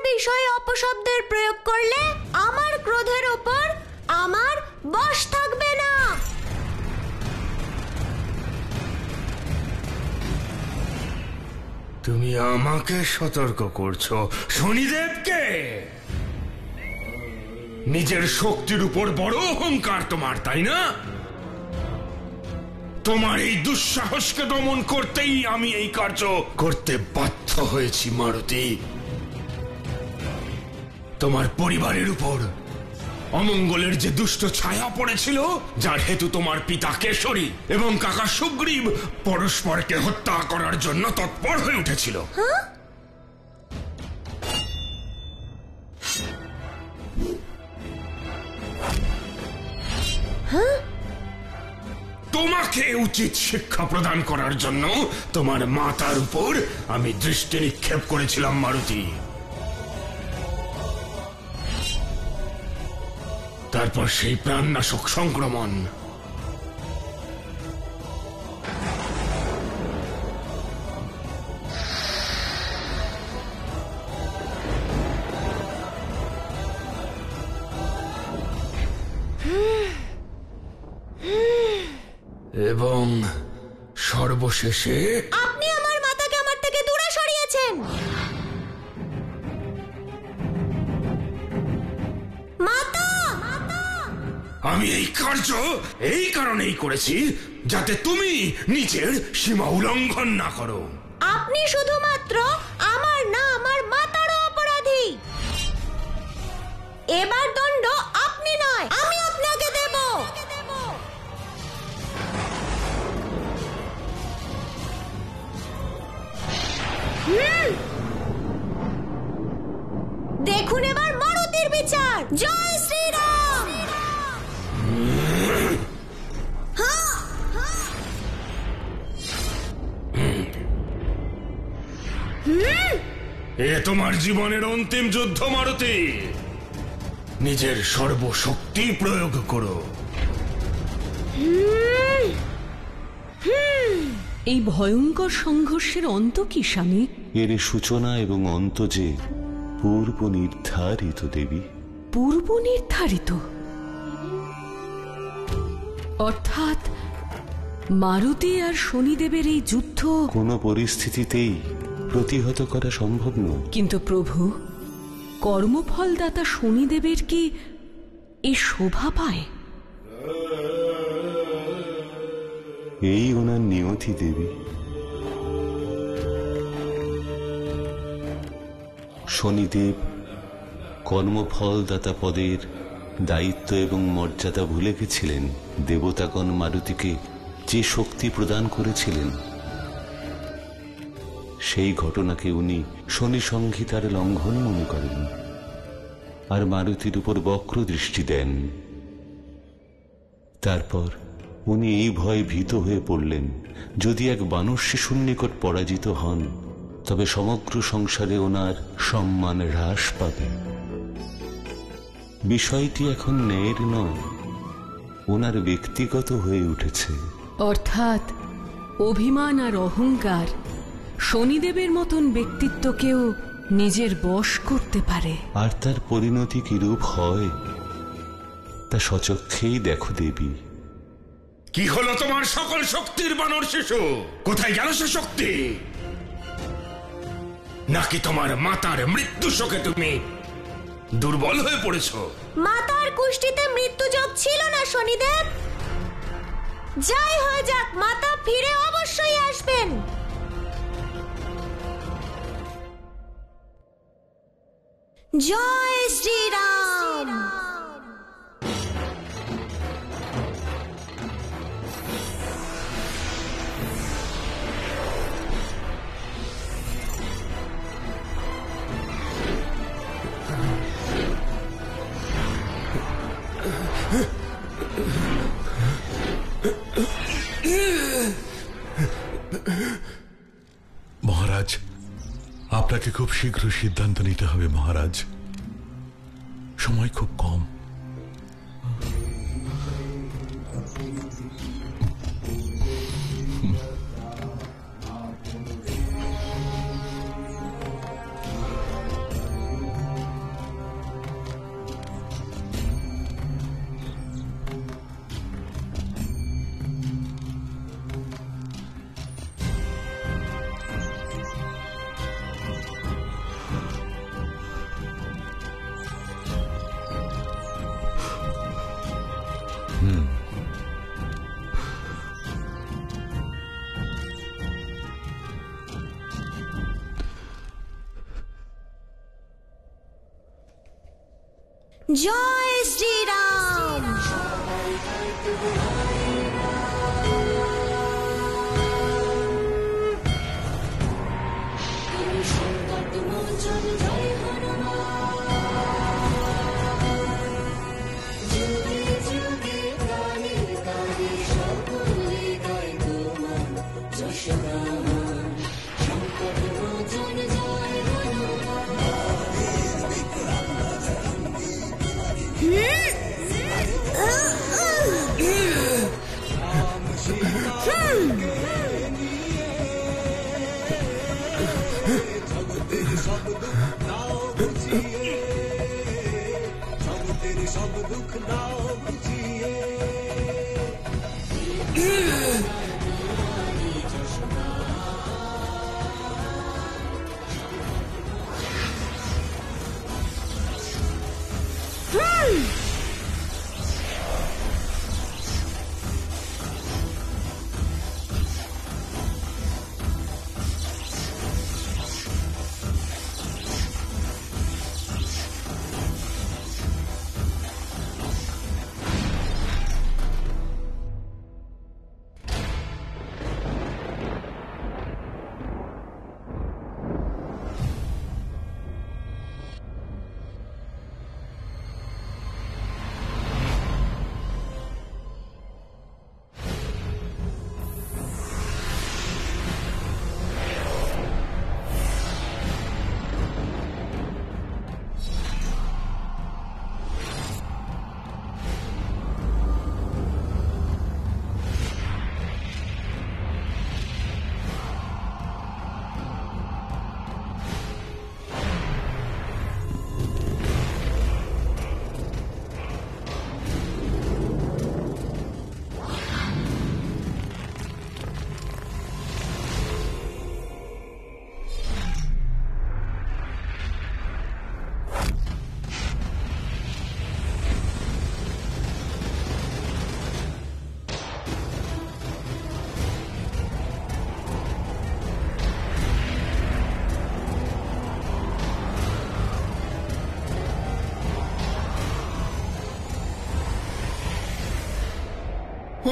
বিষয়ে অপশব্দের প্রয়োগ করলে আমার ক্রোধের ওপর আমার বশ থাকবে না। তুমি আমাকে সতর্ক করছো শনিদেবকে? নিজের শক্তির উপর বড় অহংকার তোমার, তাই না? তোমার এই দুঃসাহসকে দমন করতেই আমি এই কার্য করতে বাধ্য হয়েছি মারুতি। তোমার পরিবারের উপর অমঙ্গলের যে দুষ্ট ছায়া পড়েছিল, যার হেতু তোমার পিতা কেশরী এবং কাকা সুগ্রীব পরস্পরকে হত্যা করার জন্য তৎপর হয়ে উঠেছিল। তোমাকে উচিত শিক্ষা প্রদান করার জন্য তোমার মাতার উপর আমি দৃষ্টি নিক্ষেপ করেছিলাম মারুতি। তারপর সেই প্রাণনাশক সংক্রমণ এবং সর্বশেষে আপনি আমার মাতাকে আমার থেকে দূরে সরিয়েছেন। মাতা, আমি এই কার্য এই কারণেই করেছি যাতে তুমি নিজের সীমা উল্লঙ্ঘন না করো। আপনি শুধুমাত্র আমার না আমার মাতারও অপরাধী। এবার দণ্ড আপনি নয় আমি আপনাকে দেব। দেখুন এবার মারুতির বিচার। জয় শ্রীরাম। এ তোমার জীবনের অন্তিম যুদ্ধ মারুতি। নিজের সর্বশক্তি প্রয়োগ করো। এই ভয়ঙ্কর সংঘর্ষের অন্ত কি স্বামী? এর সূচনা এবং অন্ত যে পূর্ব নির্ধারিত দেবী। পূর্ব নির্ধারিত অর্থাৎ মারুতি আর শনিদেবের এই যুদ্ধ কোনো পরিস্থিতিতেই প্রতিহত করা সম্ভব নয়। কিন্তু প্রভু, কর্মফলদাতা শনিদেবের কি এ শোভা পায়? এই ওনার নিয়তি দেবী। শনিদেব কর্মফলদাতা পদের দায়িত্ব এবং মর্যাদা ভুলে গেছিলেন। দেবতাগণ মারুতিকে যে শক্তি প্রদান করেছিলেন, সেই ঘটনাকে উনি শনি সংহিতার লঙ্ঘন মনে করেন আর মারুতির উপর বক্র দৃষ্টি দেন। তারপর উনি এই ভয়ে ভীত হয়ে পড়লেন, যদি এক বানর শিশুর নিকট পরাজিত হন তবে সমগ্র সংসারে ওনার সম্মান হ্রাস পাবে। বিষয়টি এখন ন্যায়ের নয়, ওনার ব্যক্তিগত হয়ে উঠেছে। অর্থাৎ অভিমান আর অহংকার শনিদেবের মতন ব্যক্তিত্বকেও নিজের বশ করতে পারে। আর তার পরিণতি কিরূপ হয় তা সচক্ষেই দেখো দেবী। কি হলো তোমার সকল শক্তির বানর শিশু? কোথায় গেল সে শক্তি? নাকি তোমার মাতার মৃত্যু শোকে তুমি দুর্বল হয়ে পড়েছ? মাতার কুষ্ঠিতে মৃত্যুযোগ ছিল না শনিদেব। যাই হয়ে যাক, মাতা ফিরে অবশ্যই আসবেন। জয় শ্রীরাম। মহারাজ, আপনাকে খুব শীঘ্র সিদ্ধান্ত নিতে হবে মহারাজ। সময় খুব কম। জয় শ্রীরাম।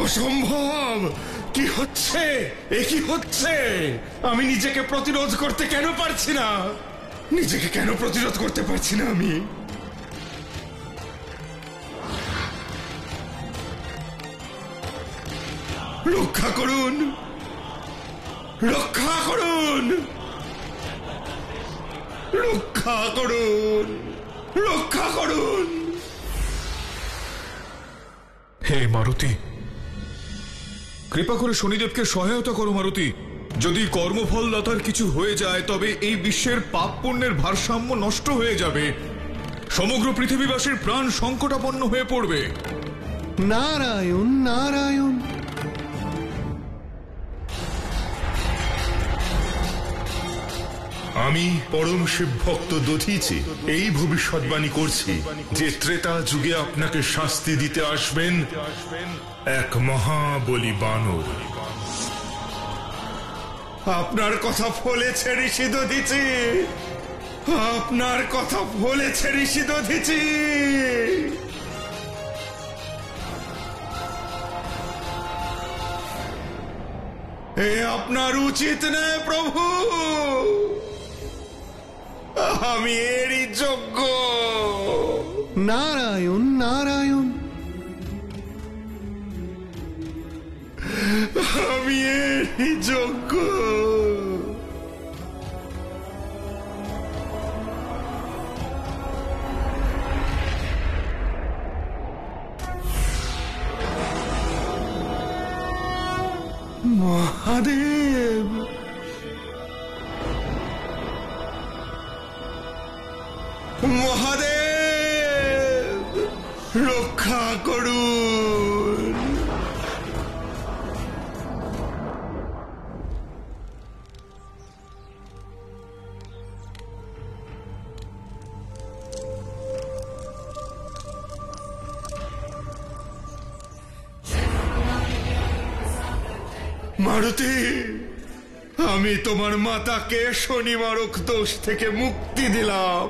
অসম্ভব! কি হচ্ছে? এ কি হচ্ছে? আমি নিজেকে প্রতিরোধ করতে কেন পারছি না? নিজেকে কেন প্রতিরোধ করতে পারছি না আমি? রক্ষা করুন, রক্ষা করুন, রক্ষা করুন, রক্ষা করুন। হে মারুতি, কৃপা করে শনিদেবকে সহায়তা করো মারুতি। যদি কর্মফলদাতার কিছু হয়ে যায় তবে এই বিশ্বের পাপ পুণ্যের ভারসাম্য নষ্ট হয়ে যাবে, সমগ্র পৃথিবীবাসীর প্রাণ সংকটাপন্ন হয়ে পড়বে। নারায়ণ নারায়ণ। আমি পরম শিব ভক্ত দধীচি এই ভবিষ্যৎবাণী করছি যে ত্রেতা যুগে আপনাকে শাস্তি দিতে আসবেন এক মহাবলী বানর। আপনার কথা ফলেছে ঋষি দধীচি, আপনার কথা ফলেছে ঋষি দধীচি। এ আপনার উচিত নয় প্রভু, আমি এরই যোগ্য। নারায়ণ নারায়ণ। আমি এরই যোগ্য। মহাদেব, মহাদেব, রক্ষা করুন। মারুতি, আমি তোমার মাতাকে শনিমারক দোষ থেকে মুক্তি দিলাম।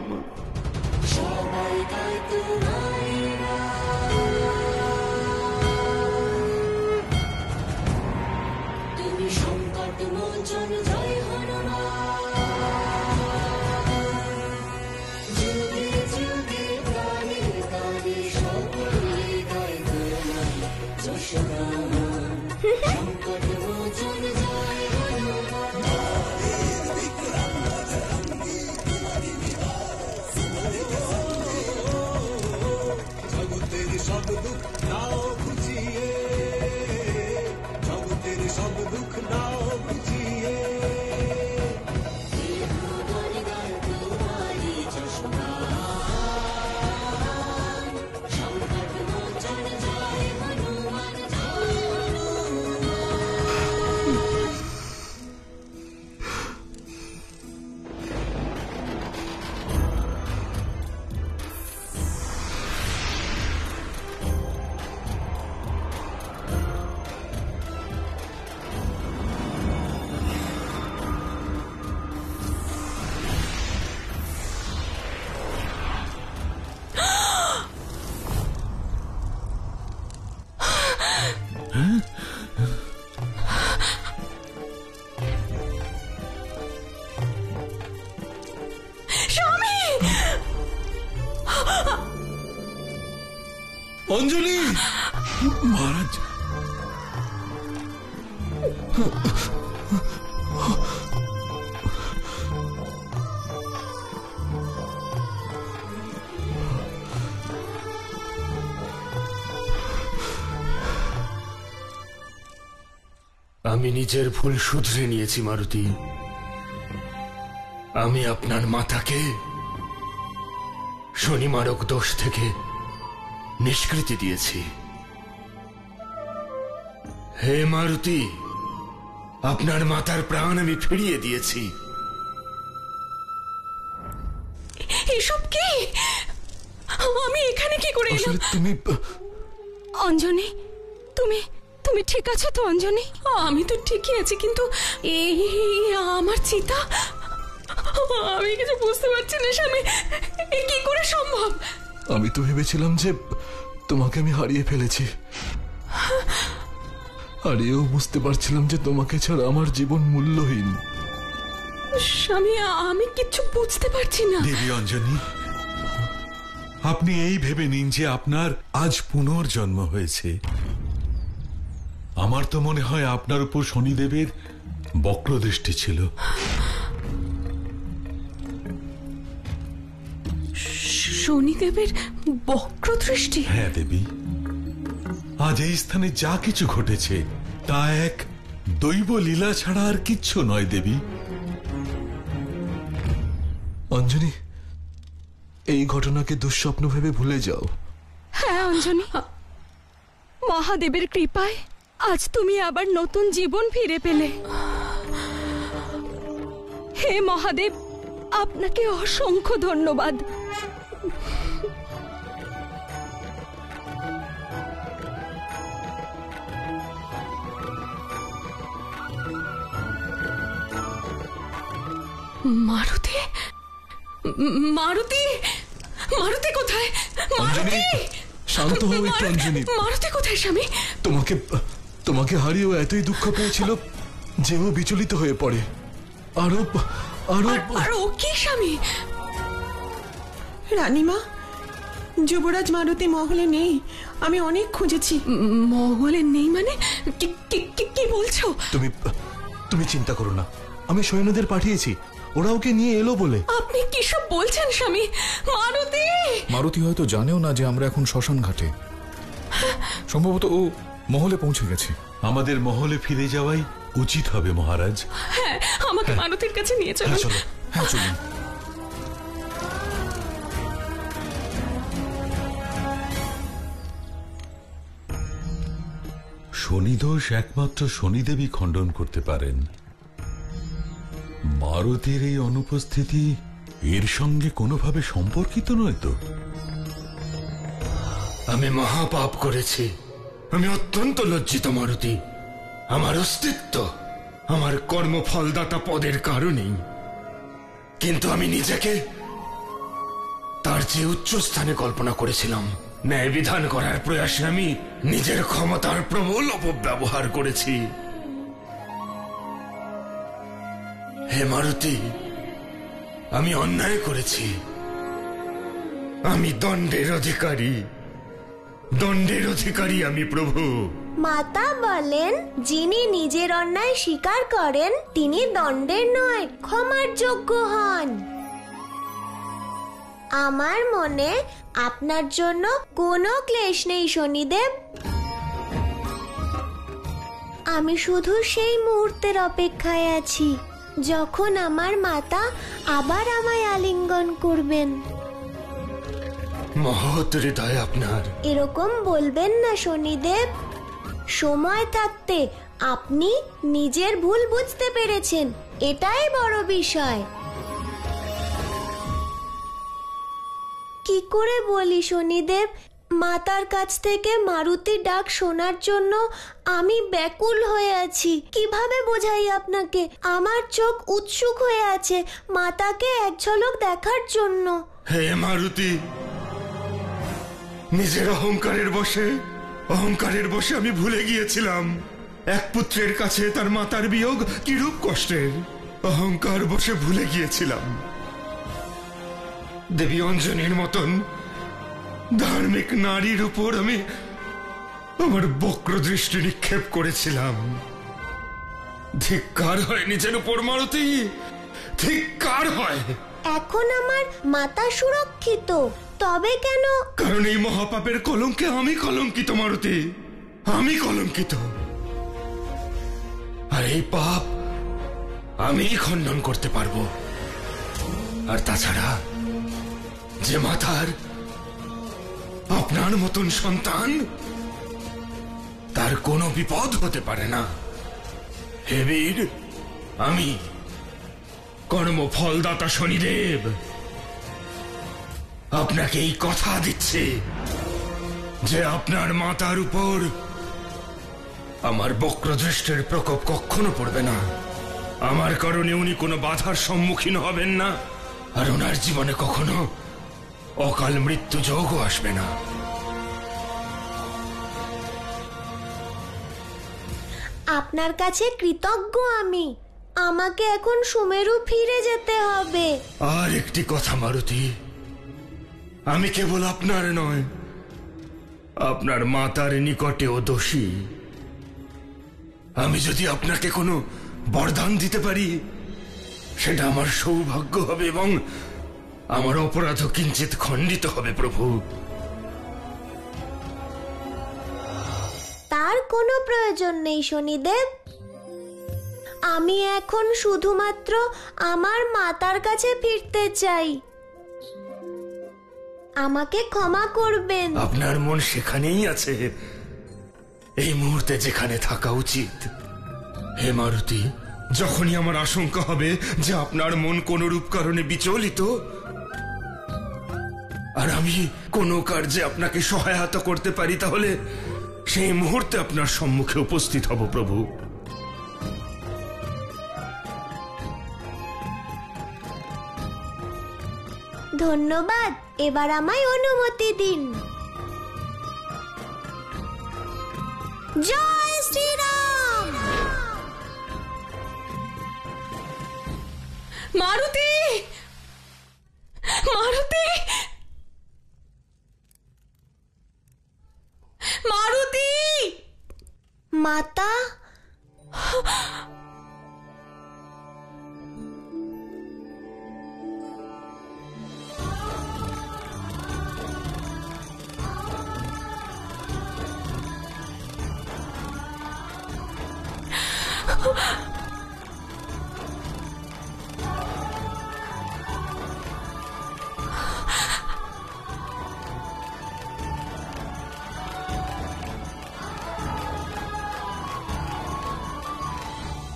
অঞ্জলি! মহারাজ, আমি নিজের ভুল শুধরে নিয়েছি মারুতি। আমি আপনার মাতাকে শনিমারক দোষ থেকে নিষ্কৃতি দিয়েছি। হে মারুতি, আপনার মাতার প্রাণ আমি ফিরিয়ে দিয়েছি। এসব কি? আমি এখানে কি করে এলাম? তুমি অঞ্জনি, তুমি তুমি ঠিক আছো তো অঞ্জনি? আমি তো ঠিকই আছি, কিন্তু এই আমার চিতা, আমি কিছু বুঝতে পারছি না স্বামী, এ কি করে সম্ভব? আমি তো ভেবেছিলাম যে তোমাকে আমি হারিয়ে ফেলেছি, হারিয়েও বুঝতে পারছিলাম যে তোমাকে ছাড়া আমার জীবন মূল্যহীন। স্বামী, আমি কিছু বুঝতে পারছি না। দেবী অঞ্জনি, আপনি এই ভেবে নিন যে আপনার আজ পুনর্জন্ম হয়েছে। আমার তো মনে হয় আপনার উপর শনিদেবের বক্রদৃষ্টি ছিল। শনিদেবের বক্রদৃষ্টি? হ্যাঁ দেবী, আজ এই স্থানে যা কিছু ঘটেছে তা এক দৈব লীলা ছাড়া আর কিচ্ছু নয় দেবী। অঞ্জনি, এই ঘটনাকে দুঃস্বপ্ন ভেবে ভুলে যাও। হ্যাঁ অঞ্জনি, মহাদেবের কৃপায় আজ তুমি আবার নতুন জীবন ফিরে পেলে। হে মহাদেব, আপনাকে অসংখ্য ধন্যবাদ। মারুতি, মারুতি, মারুতি কোথায়? মারুতি, শান্ত হও একটু অঞ্জনি। মারুতি কোথায় স্বামী? তোমাকে হারিয়েও এতই দুঃখ পেয়েছিল যে ও বিচলিত হয়ে পড়ে। আর ও কি স্বামী? রানীমা, যুবরাজ মারুতি মহলে নেই, আমি অনেক খুঁজেছি। মহলে নেই মানে? কি বলছো? তুমি চিন্তা করো না, আমি সৈন্যদের পাঠিয়েছি, ওরা ওকে নিয়ে এলো বলে। আপনি কি সব বলছেন স্বামী? মারুতি! মারুতি হয়তো জানেও না যে আমরা এখন শ্মশান ঘাটে। সম্ভবত ও মহলে পৌঁছে গেছে। আমাদের মহলে ফিরে যাওয়াই উচিত হবে মহারাজ। হ্যাঁ, আমাকে মারুতির কাছে নিয়ে চলো। চলো। হ্যাঁ চলুন। শনিদোষ একমাত্র শনিদেবী খণ্ডন করতে পারেন। মারুতির এই অনুপস্থিতি এর সঙ্গে কোনোভাবে সম্পর্কিত নয় তো? আমি মহাপাপ করেছি, আমি অত্যন্ত লজ্জিত মারুতি। আমার অস্তিত্ব আমার কর্মফলদাতা পদের কারণেই, কিন্তু আমি নিজেকে তার চেয়ে উচ্চ স্থানে কল্পনা করেছিলাম। ন্যায় বিধান করার প্রয়াসে আমি নিজের ক্ষমতার প্রবল অপব্যবহার করেছি। হে মারুতি, আমি অন্যায় করেছি। আমি দণ্ডের অধিকারী, দণ্ডের অধিকারী আমি প্রভু। মাতা বলেন, যিনি নিজের অন্যায় স্বীকার করেন তিনি দণ্ডের নয় ক্ষমার যোগ্য হন। আমার মনে আপনার জন্য কোনো ক্লেশ নেই শনিদেব। আমি শুধু সেই মুহূর্তের অপেক্ষায় আছি যখন আমার মাতা আবার আমায় আলিঙ্গন করবেন। মহৎ হৃদয় আপনার। এরকম বলবেন না শনিদেব। সময় থাকতে আপনি নিজের ভুল বুঝতে পেরেছেন, এটাই বড় বিষয়। কি করে বলি শনিদেব, মাতার কাছ থেকে মারুতির ডাক শোনার জন্য আমি ব্যাকুল হয়ে আছি। কিভাবে বোঝাই আপনাকে? আমার চোখ উৎসুক হয়ে আছে মাতাকে এক ঝলক দেখার জন্য। হে মারুতি, নিজের অহংকারের বশে আমি ভুলে গিয়েছিলাম এক পুত্রের কাছে তার মাতার বিয়োগ কিরূপ কষ্টের। অহংকার বশে ভুলে গিয়েছিলাম দেবী অঞ্জনীর মতন ধার্মিক নারীর উপর আমি আমার বক্র দৃষ্টি নিক্ষেপ করেছিলাম। ধিক্কার হয় নিজের উপর মারুতি, ধিক্কার হয়। এখন আমার মাতা সুরক্ষিত, তবে কেন? কারণ এই মহাপাপের কলঙ্কে আমি কলঙ্কিত মারুতি, আমি কলঙ্কিত। আর এই পাপ আমি খণ্ডন করতে পারবো। আর তাছাড়া যে মাতার আপনার মতন সন্তান, তার কোনো বিপদ হতে পারে না। হে বীর, আমি কর্মফলদাতা শনিদেব আপনাকে এই কথা দিচ্ছি যে আপনার মাতার উপর আমার বক্রদৃষ্টির প্রকোপ কখনো পড়বে না। আমার কারণে উনি কোনো বাধার সম্মুখীন হবেন না, আর ওনার জীবনে কখনো অকাল মৃত্যু যোগও আসবে না। আপনার কাছে কৃতজ্ঞ আমি। আমাকে এখন সুমেরু ফিরে যেতে হবে। আর একটি কথা মারুতি, আমি কেবল আপনার নয়, আপনার মাতার নিকটেও দোষী। আমি যদি আপনাকে কোনো বরদান দিতে পারি, সেটা আমার সৌভাগ্য হবে এবং আমার অপরাধ কিঞ্চিত খণ্ডিত হবে প্রভু। তার কোনো প্রয়োজন নেই শনিদেব। আমি এখন শুধুমাত্র আমার মাতার কাছে ফিরতে চাই। আমাকে ক্ষমা করবেন। আপনার মন সেখানেই আছে, এই মুহূর্তে যেখানে থাকা উচিত। হে মারুতি, যখনই আমার আশঙ্কা হবে যে আপনার মন কোন রূপ কারণে বিচলিত, আর আমি কোনো কার্যে আপনাকে সহায়তা করতে পারি, তাহলে সেই মুহূর্তে আপনার সম্মুখে উপস্থিত হব প্রভু। ধন্যবাদ। এবার আমায় অনুমতি দিন। জয় শ্রীরাম। মারুতি, মারুতি, মারুতি। মাতা,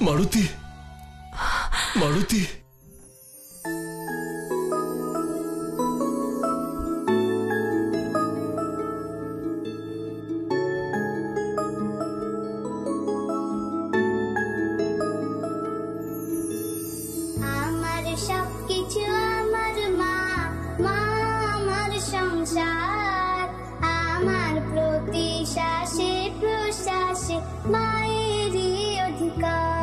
মারুতি, মারুতি। আমার সবকিছু আমার মা, মা আমার সংসার, আমার প্রতি শ্বাসে প্রশ্বাসে মায়েরই অধিকার।